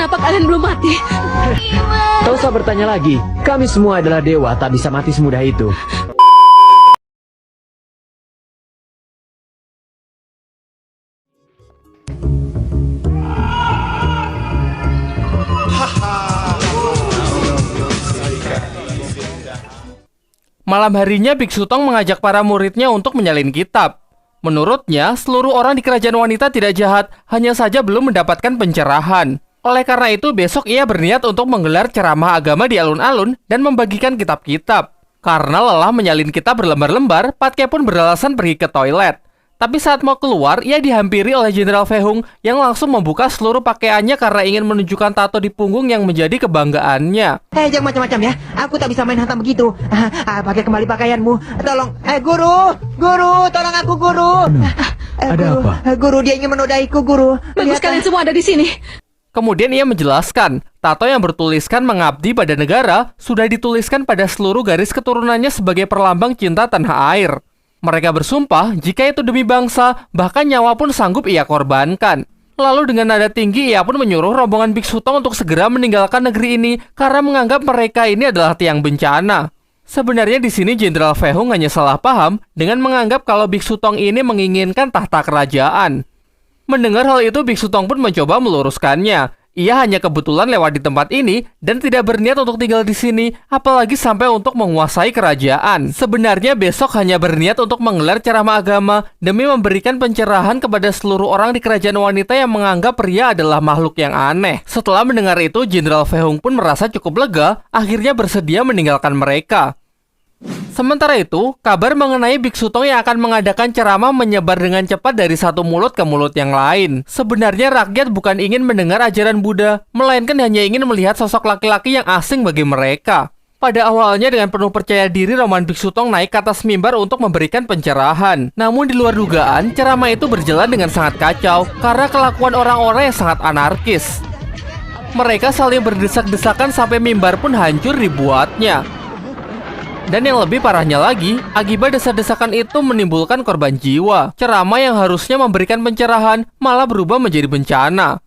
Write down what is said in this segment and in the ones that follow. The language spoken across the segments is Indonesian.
Kenapa kalian belum mati? Tak usah bertanya lagi. Kami semua adalah dewa, tak bisa mati semudah itu. Malam harinya Biksu Tong mengajak para muridnya untuk menyalin kitab. Menurutnya, seluruh orang di kerajaan wanita tidak jahat, hanya saja belum mendapatkan pencerahan. Oleh karena itu, besok ia berniat untuk menggelar ceramah agama di alun-alun dan membagikan kitab-kitab. Karena lelah menyalin kitab berlembar-lembar, Patke pun beralasan pergi ke toilet. Tapi saat mau keluar, ia dihampiri oleh Jenderal Fehung yang langsung membuka seluruh pakaiannya karena ingin menunjukkan tato di punggung yang menjadi kebanggaannya. Jangan macam-macam ya. Aku tak bisa main hantam begitu. Pakai kembali pakaianmu. Tolong, guru, tolong aku guru. Ada guru, apa? Guru, dia ingin menodaiku guru. Bagus Lihat, kalian semua ada di sini. Kemudian ia menjelaskan, tato yang bertuliskan mengabdi pada negara sudah dituliskan pada seluruh garis keturunannya sebagai perlambang cinta tanah air. Mereka bersumpah jika itu demi bangsa, bahkan nyawa pun sanggup ia korbankan. Lalu dengan nada tinggi ia pun menyuruh rombongan Biksu Tong untuk segera meninggalkan negeri ini karena menganggap mereka ini adalah tiang bencana. Sebenarnya di sini Jenderal Fehung hanya salah paham dengan menganggap kalau Biksu Tong ini menginginkan tahta kerajaan. Mendengar hal itu, Biksu Tong pun mencoba meluruskannya. Ia hanya kebetulan lewat di tempat ini dan tidak berniat untuk tinggal di sini, apalagi sampai untuk menguasai kerajaan. Sebenarnya besok hanya berniat untuk menggelar ceramah agama demi memberikan pencerahan kepada seluruh orang di kerajaan wanita yang menganggap pria adalah makhluk yang aneh. Setelah mendengar itu, Jenderal Fehung pun merasa cukup lega, akhirnya bersedia meninggalkan mereka. Sementara itu, kabar mengenai Biksu Tong yang akan mengadakan ceramah menyebar dengan cepat dari satu mulut ke mulut yang lain. Sebenarnya rakyat bukan ingin mendengar ajaran Buddha, melainkan hanya ingin melihat sosok laki-laki yang asing bagi mereka. Pada awalnya dengan penuh percaya diri, rombongan Biksu Tong naik ke atas mimbar untuk memberikan pencerahan. Namun di luar dugaan, ceramah itu berjalan dengan sangat kacau karena kelakuan orang-orang yang sangat anarkis. Mereka saling berdesak-desakan sampai mimbar pun hancur dibuatnya. Dan yang lebih parahnya lagi, akibat desak-desakan itu menimbulkan korban jiwa. Ceramah yang harusnya memberikan pencerahan malah berubah menjadi bencana.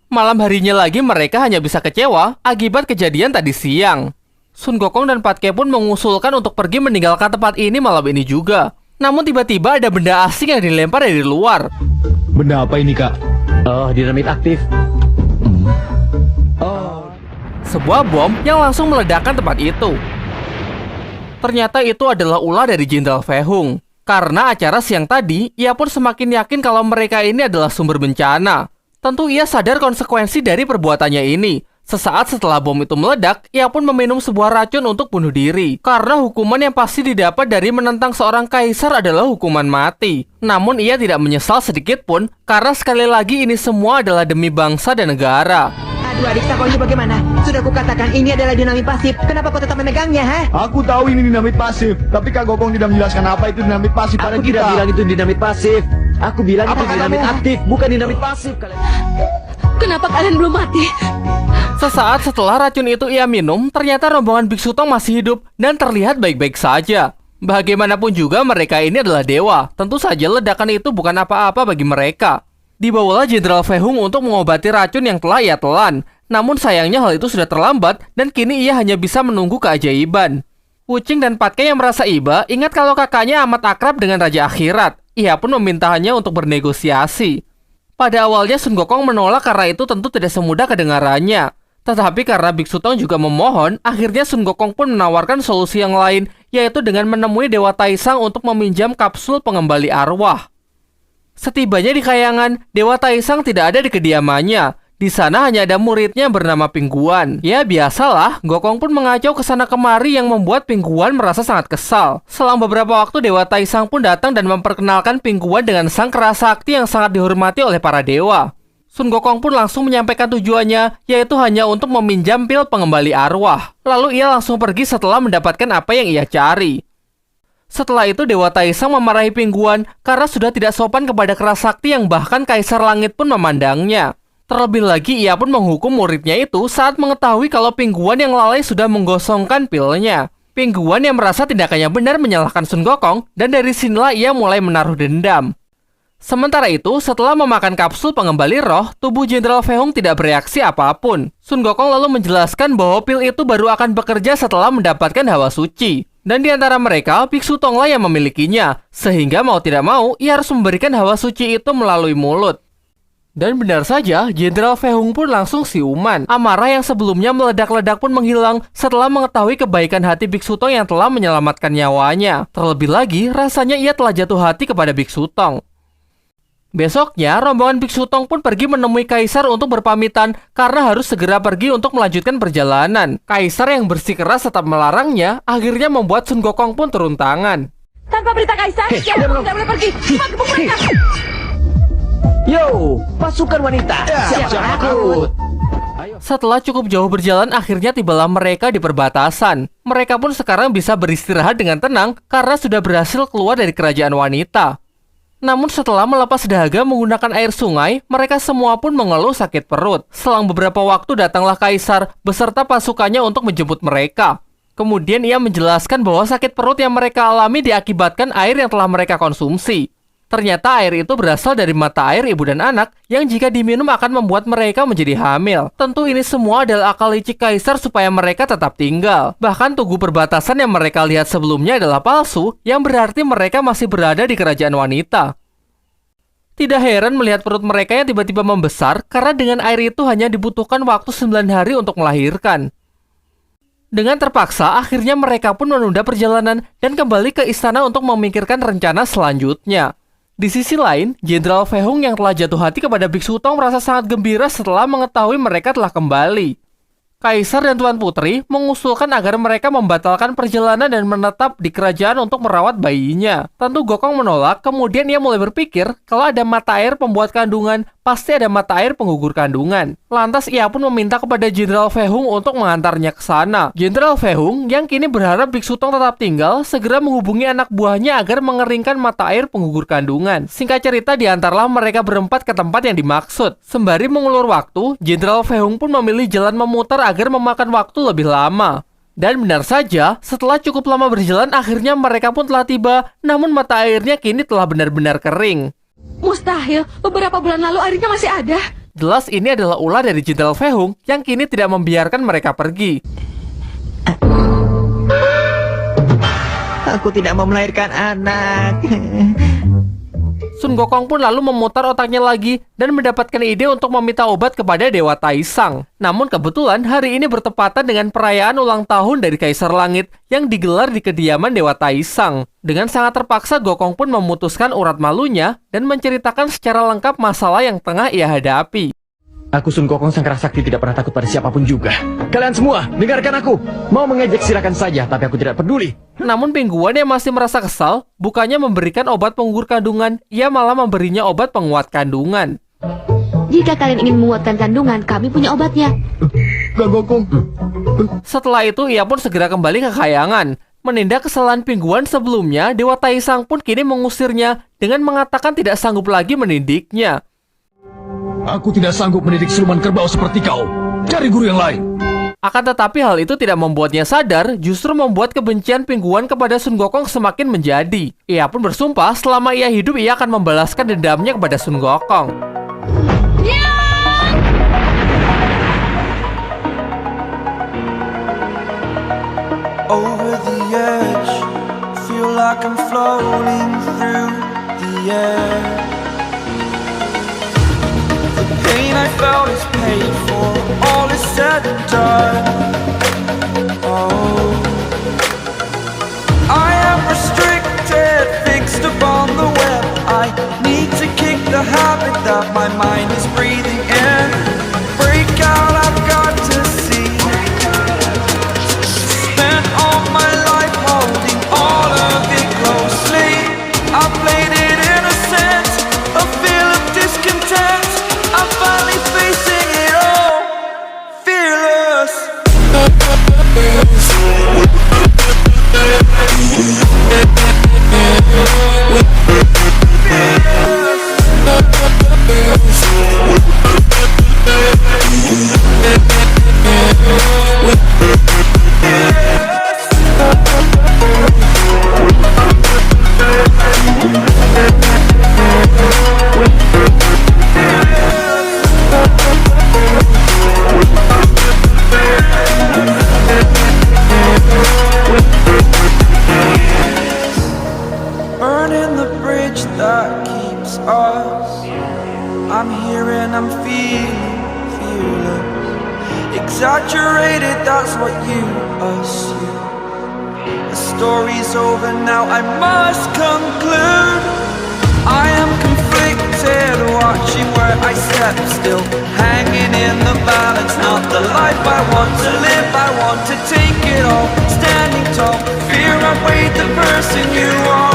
Malam harinya lagi mereka hanya bisa kecewa akibat kejadian tadi siang. Sun Gokong dan Patke pun mengusulkan untuk pergi meninggalkan tempat ini malam ini juga. Namun tiba-tiba ada benda asing yang dilempar dari luar. Benda apa ini, Kak? Oh, dinamit aktif. Sebuah bom yang langsung meledakkan tempat itu. Ternyata itu adalah ulah dari Jenderal Fehung. Karena acara siang tadi, ia pun semakin yakin kalau mereka ini adalah sumber bencana. Tentu ia sadar konsekuensi dari perbuatannya ini. Sesaat setelah bom itu meledak, ia pun meminum sebuah racun untuk bunuh diri. Karena hukuman yang pasti didapat dari menentang seorang kaisar adalah hukuman mati. Namun ia tidak menyesal sedikit pun, karena sekali lagi ini semua adalah demi bangsa dan negara. Aduh adik, kau ini bagaimana? Sudah kukatakan ini adalah dinamit pasif. Kenapa kau tetap memegangnya, ha? Aku tahu ini dinamit pasif, tapi Kak Gokong tidak menjelaskan apa itu dinamit pasif pada Aku kita. tidak bilang itu dinamit pasif. Aku bilang itu Apa dinamit kamu? aktif, bukan dinamit pasif. Kenapa kalian belum mati? Sesaat setelah racun itu ia minum, ternyata rombongan Biksu Tong masih hidup dan terlihat baik-baik saja. Bagaimanapun juga mereka ini adalah dewa. Tentu saja ledakan itu bukan apa-apa bagi mereka. Dibawalah Jenderal Fehung untuk mengobati racun yang telah ia telan. Namun sayangnya hal itu sudah terlambat dan kini ia hanya bisa menunggu keajaiban. Wuching dan Patke yang merasa iba ingat kalau kakaknya amat akrab dengan Raja Akhirat. Ia pun memintanya untuk bernegosiasi. Pada awalnya Sun Gokong menolak karena itu tentu tidak semudah kedengarannya. Tetapi karena Biksu Tong juga memohon, akhirnya Sun Gokong pun menawarkan solusi yang lain, yaitu dengan menemui Dewa Taisang untuk meminjam kapsul pengembali arwah. Setibanya di Kayangan, Dewa Taisang tidak ada di kediamannya. Di sana hanya ada muridnya bernama Pingguan. Ya biasalah, Gokong pun mengacau ke sana kemari yang membuat Pingguan merasa sangat kesal. Selang beberapa waktu Dewa Taisang pun datang dan memperkenalkan Pingguan dengan sang kerasakti yang sangat dihormati oleh para dewa. Sun Gokong pun langsung menyampaikan tujuannya, yaitu hanya untuk meminjam pil pengembali arwah. Lalu ia langsung pergi setelah mendapatkan apa yang ia cari. Setelah itu Dewa Taisang memarahi Pingguan karena sudah tidak sopan kepada kerasakti yang bahkan Kaisar Langit pun memandangnya. Terlebih lagi ia pun menghukum muridnya itu saat mengetahui kalau Pingguan yang lalai sudah menggosongkan pilnya. Pingguan yang merasa tindakannya benar menyalahkan Sun Gokong dan dari sinilah ia mulai menaruh dendam. Sementara itu, setelah memakan kapsul pengembali roh, tubuh Jenderal Fehung tidak bereaksi apapun. Sun Gokong lalu menjelaskan bahwa pil itu baru akan bekerja setelah mendapatkan hawa suci. Dan di antara mereka, Biksu Tonglah yang memilikinya, sehingga mau tidak mau, ia harus memberikan hawa suci itu melalui mulut. Dan benar saja, Jenderal Fehung pun langsung siuman. Amarah yang sebelumnya meledak-ledak pun menghilang setelah mengetahui kebaikan hati Biksu Tong yang telah menyelamatkan nyawanya. Terlebih lagi, rasanya ia telah jatuh hati kepada Biksu Tong. Besoknya, rombongan Biksu Tong pun pergi menemui Kaisar untuk berpamitan karena harus segera pergi untuk melanjutkan perjalanan. Kaisar yang bersikeras tetap melarangnya, akhirnya membuat Sun Gokong pun turun tangan. Tanpa berita Kaisar, siapapun tidak boleh pergi. Gebuk mereka. Yo, pasukan wanita, siap takut. Setelah cukup jauh berjalan, akhirnya tibalah mereka di perbatasan. Mereka pun sekarang bisa beristirahat dengan tenang karena sudah berhasil keluar dari kerajaan wanita. Namun setelah melepas dahaga menggunakan air sungai, mereka semua pun mengeluh sakit perut. Selang beberapa waktu datanglah Kaisar beserta pasukannya untuk menjemput mereka. Kemudian ia menjelaskan bahwa sakit perut yang mereka alami diakibatkan air yang telah mereka konsumsi. Ternyata air itu berasal dari mata air ibu dan anak yang jika diminum akan membuat mereka menjadi hamil. Tentu ini semua adalah akal licik Kaisar supaya mereka tetap tinggal. Bahkan tugu perbatasan yang mereka lihat sebelumnya adalah palsu, yang berarti mereka masih berada di kerajaan wanita. Tidak heran melihat perut mereka yang tiba-tiba membesar karena dengan air itu hanya dibutuhkan waktu 9 hari untuk melahirkan. Dengan terpaksa, akhirnya mereka pun menunda perjalanan dan kembali ke istana untuk memikirkan rencana selanjutnya. Di sisi lain, Jenderal Fehung yang telah jatuh hati kepada Biksu Tong merasa sangat gembira setelah mengetahui mereka telah kembali. Kaisar dan Tuan Putri mengusulkan agar mereka membatalkan perjalanan dan menetap di kerajaan untuk merawat bayinya. Tentu Gokong menolak, kemudian ia mulai berpikir kalau ada mata air pembuat kandungan, pasti ada mata air penggugur kandungan. Lantas ia pun meminta kepada Jenderal Fehung untuk mengantarnya ke sana. Jenderal Fehung yang kini berharap Biksu Tong tetap tinggal, segera menghubungi anak buahnya agar mengeringkan mata air penggugur kandungan. Singkat cerita, diantarlah mereka berempat ke tempat yang dimaksud. Sembari mengulur waktu, Jenderal Fehung pun memilih jalan memutar agar memakan waktu lebih lama. Dan benar saja, setelah cukup lama berjalan, akhirnya mereka pun telah tiba, namun mata airnya kini telah benar-benar kering. Mustahil, beberapa bulan lalu airnya masih ada. Jelas ini adalah ulah dari Jenderal Fehung yang kini tidak membiarkan mereka pergi. Aku tidak mau melahirkan anak. Sun Gokong pun lalu memutar otaknya lagi dan mendapatkan ide untuk meminta obat kepada Dewa Taisang. Namun kebetulan hari ini bertepatan dengan perayaan ulang tahun dari Kaisar Langit yang digelar di kediaman Dewa Taisang. Dengan sangat terpaksa, Gokong pun memutuskan urat malunya dan menceritakan secara lengkap masalah yang tengah ia hadapi. Aku Sun Gokong sang sakti tidak pernah takut pada siapapun juga. Kalian semua, dengarkan aku. Mau mengejek silakan saja, tapi aku tidak peduli. Namun Pingguan yang masih merasa kesal, bukannya memberikan obat penggugur kandungan, ia malah memberinya obat penguat kandungan. Jika kalian ingin menguatkan kandungan, kami punya obatnya. Kak Gokong. Setelah itu, ia pun segera kembali ke kayangan. Menindak kesalahan Pingguan sebelumnya, Dewa Taisang pun kini mengusirnya dengan mengatakan tidak sanggup lagi mendidiknya. Aku tidak sanggup mendidik siluman kerbau seperti kau. Cari guru yang lain. Akan tetapi hal itu tidak membuatnya sadar, justru membuat kebencian Pingguan kepada Sun Gokong semakin menjadi. Ia pun bersumpah selama ia hidup ia akan membalaskan dendamnya kepada Sun Gokong. Over the edge, feel like I'm floating through the air. The pain I felt is paid for, all is said and done. Oh, I am restricted, fixed upon the web. I need to kick the habit that my mind is breathing in. Break out, I've got to see. Spent all my life holding all of it closely. I played it innocent, a feel of discontent. I'm finally facing it exaggerated, that's what you assume. The story's over now, I must conclude. I am conflicted, watching where I step still, hanging in the balance, not the life I want to live. I want to take it all, standing tall, fear I weighed the person you are.